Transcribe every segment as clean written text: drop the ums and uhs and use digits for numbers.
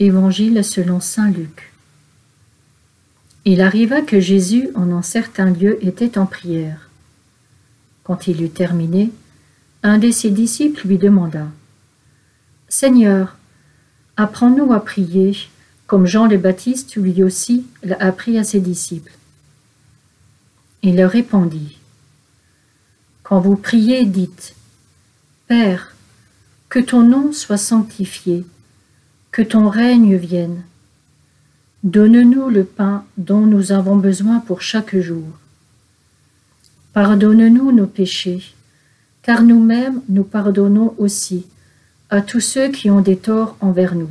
Évangile selon saint Luc. Il arriva que Jésus, en un certain lieu, était en prière. Quand il eut terminé, un de ses disciples lui demanda : « Seigneur, apprends-nous à prier, comme Jean le Baptiste lui aussi l'a appris à ses disciples. » Il leur répondit : « Quand vous priez, dites : Père, que ton nom soit sanctifié, que ton règne vienne. Donne-nous le pain dont nous avons besoin pour chaque jour. Pardonne-nous nos péchés, car nous-mêmes nous pardonnons aussi à tous ceux qui ont des torts envers nous.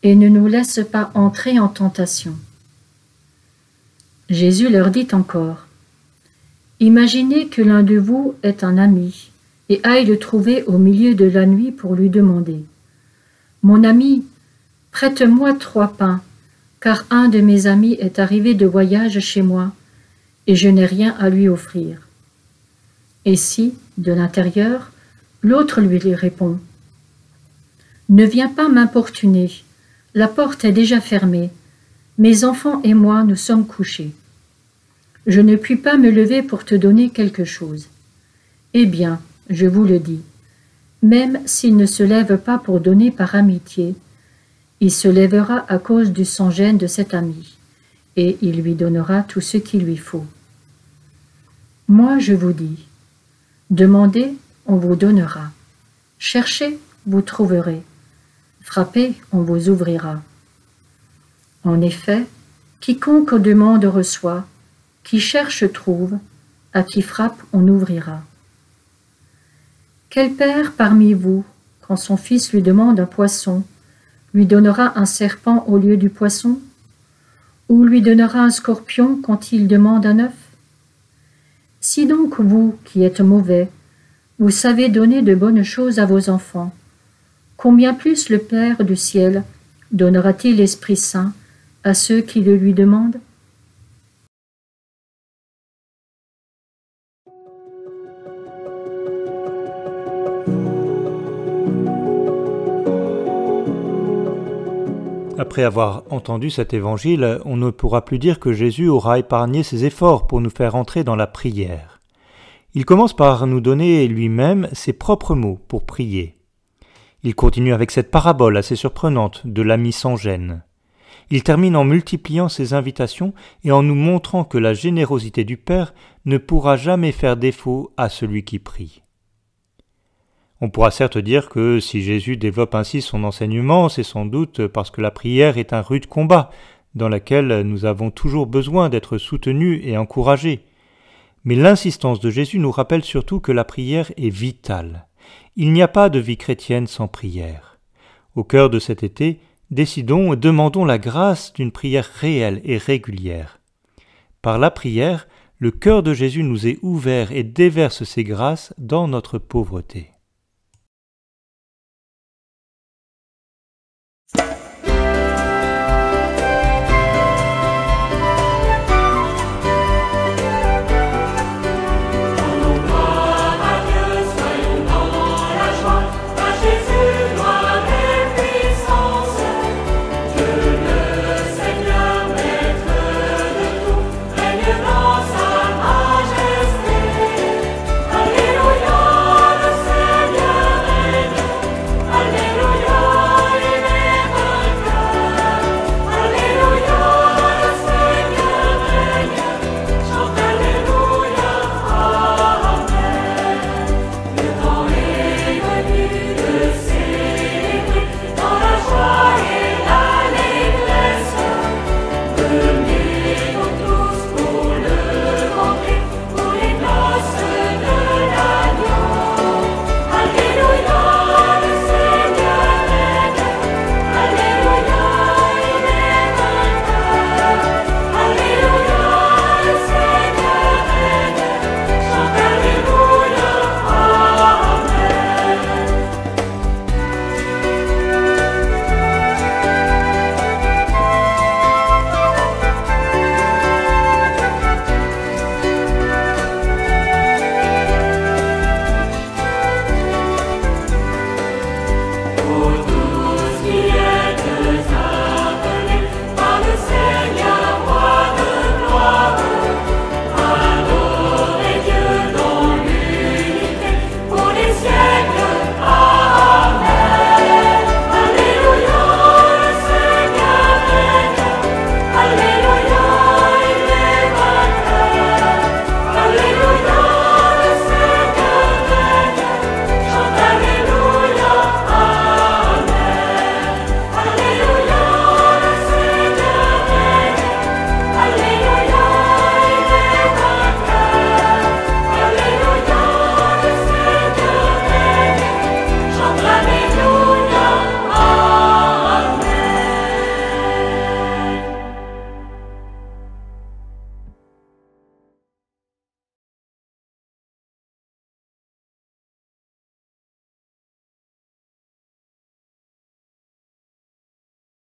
Et ne nous laisse pas entrer en tentation. » Jésus leur dit encore : « Imaginez que l'un de vous est un ami et aille le trouver au milieu de la nuit pour lui demander : « Mon ami, prête-moi 3 pains, car un de mes amis est arrivé de voyage chez moi, et je n'ai rien à lui offrir. » Et si, de l'intérieur, l'autre lui répond : « Ne viens pas m'importuner, la porte est déjà fermée, mes enfants et moi nous sommes couchés. Je ne puis pas me lever pour te donner quelque chose. » Eh bien, je vous le dis, même s'il ne se lève pas pour donner par amitié, il se lèvera à cause du sans-gêne de cet ami, et il lui donnera tout ce qu'il lui faut. Moi je vous dis, demandez, on vous donnera. Cherchez, vous trouverez. Frappez, on vous ouvrira. En effet, quiconque demande reçoit, qui cherche trouve, à qui frappe on ouvrira. Quel père parmi vous, quand son fils lui demande un poisson, lui donnera un serpent au lieu du poisson? Ou lui donnera un scorpion quand il demande un œuf? Si donc vous, qui êtes mauvais, vous savez donner de bonnes choses à vos enfants, combien plus le Père du ciel donnera-t-il l'Esprit Saint à ceux qui le lui demandent? Après avoir entendu cet évangile, on ne pourra plus dire que Jésus aura épargné ses efforts pour nous faire entrer dans la prière. Il commence par nous donner lui-même ses propres mots pour prier. Il continue avec cette parabole assez surprenante de l'ami sans gêne. Il termine en multipliant ses invitations et en nous montrant que la générosité du Père ne pourra jamais faire défaut à celui qui prie. On pourra certes dire que si Jésus développe ainsi son enseignement, c'est sans doute parce que la prière est un rude combat, dans lequel nous avons toujours besoin d'être soutenus et encouragés. Mais l'insistance de Jésus nous rappelle surtout que la prière est vitale. Il n'y a pas de vie chrétienne sans prière. Au cœur de cet été, décidons et demandons la grâce d'une prière réelle et régulière. Par la prière, le cœur de Jésus nous est ouvert et déverse ses grâces dans notre pauvreté.